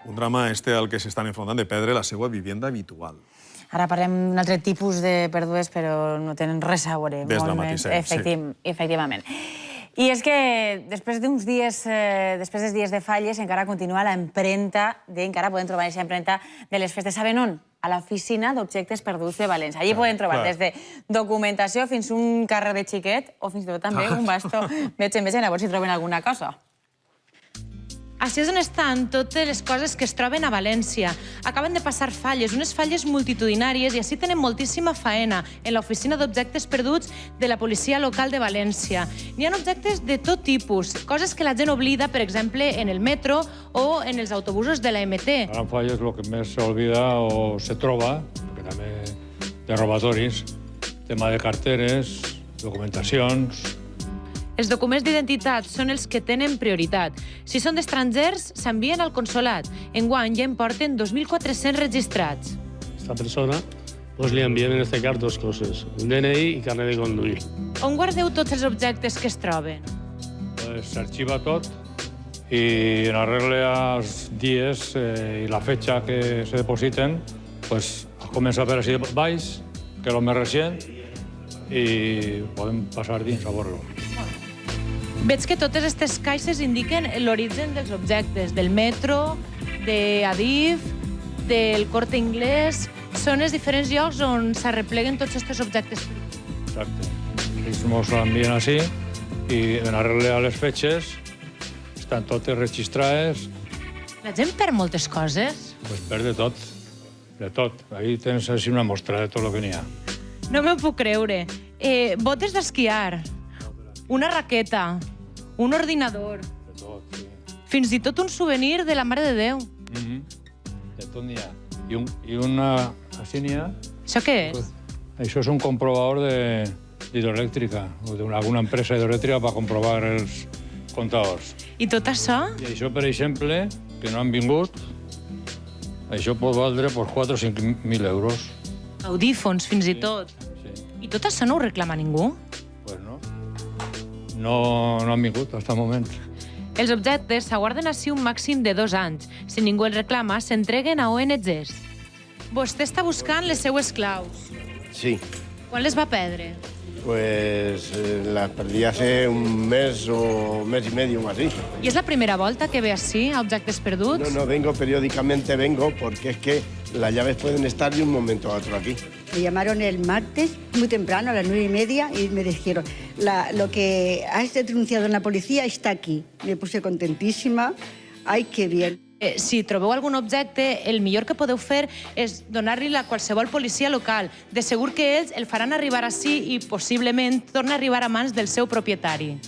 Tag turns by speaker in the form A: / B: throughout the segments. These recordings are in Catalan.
A: Un drama al que s'estan enfrontant de perdre la seva vivenda habitual.
B: Ara parlem d'un altre tipus de pèrdues, però no tenen res a veure.
A: Desdramatitzem, sí.
B: Efectivament. I és que després dels dies de falles encara continua l'empremta, encara podem trobar aquesta empremta de les festes. Saben on? A l'oficina d'objectes perduts de València. Allí podem trobar des de documentació fins a un carrer de xiquet o fins i tot també un bastó. Veig a veure si troben alguna cosa.
C: Així és on estan totes les coses que es troben a València. Acaben de passar falles, unes falles multitudinàries, i així tenen moltíssima faena en l'oficina d'objectes perduts de la policia local de València. N'hi ha objectes de tot tipus, coses que la gent oblida, per exemple, en el metro o en els autobusos de la MT.
D: Gran falla és el que més s'oblida o se troba, perquè també de robatoris, tema de carteres, documentacions.
C: Els documents d'identitat són els que tenen prioritat. Si són d'estrangers, s'envien al consolat. Enguany ja en porten 2.400 registrats.
E: Esta persona pues le envían en este cas dos coses, un DNI i carnet de conduir.
C: On guardeu tots els objectes que es troben?
D: S'arxiva tot i en arregle els dies i la fetxa que se depositen, pues comença per així baix, que és el més recent, i podem passar dins a veure-lo.
C: Veig que totes aquestes caixes indiquen l'origen dels objectes, del metro, d'Adif, del Corte Inglés. Són els diferents llocs on s'arrepleguen tots aquests objectes.
D: Exacte. Ells mos l'envien així i en arregle a les fetges estan totes registrades.
C: La gent perd moltes coses?
D: Pues perd de tot, de tot. Ahí tens així una mostra de tot el que n'hi ha.
C: No m'ho puc creure. Botes d'esquiar, una raqueta, un ordinador.
D: De tot, sí.
C: Fins i tot un souvenir de la Mare de Déu.
D: De tot n'hi ha. I una... Així n'hi ha.
C: Això què és?
D: Això és un comprovador d'hidroelèctrica, o d'alguna empresa hidroelèctrica per comprovar els comptadors.
C: I tot això?
D: I això, per exemple, que no han vingut, això pot valdre 4 o 5.000 euros.
C: Audífons, fins i tot.
D: Sí.
C: I tot això no ho reclama ningú?
D: Pues no. No han vingut fins al moment.
C: Els objectes s'aguarden així un màxim de 2 anys. Si ningú els reclama, s'entreguen a ONGs. Vostè està buscant les seues claus.
F: Sí,
C: Quan les va perdre?
F: pues las perdí hace un mes o mes y medio o así.
C: I és la primera volta que ve així, a objectes perduts?
F: No, vengo periódicamente, porque es que las llaves pueden estar de un momento a otro aquí.
G: Me llamaron el martes, muy temprano, a las 9:30, y me dijeron, lo que has denunciado en la policía está aquí. Me puse contentísima. Ay, qué bien.
C: Si trobeu algun objecte, el millor que podeu fer és donar-li a qualsevol policia local. De segur que ells el faran arribar així i possiblement torna a arribar a mans del seu propietari.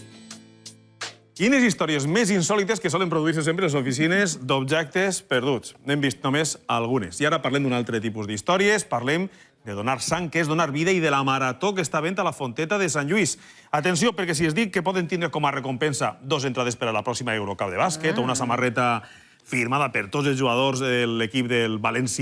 A: Quines històries més insòlites que solen produir-se sempre a les oficines d'objectes perduts. N'hem vist només algunes. I ara parlem d'un altre tipus d'històries. Parlem de donar sang, que és donar vida, i de la marató que està havent a la Fonteta de Sant Lluís. Atenció, perquè si es dic que poden tindre com a recompensa 2 entrades per a la pròxima Eurocup de bàsquet o una samarreta firmada per tots els jugadors de l'equip del València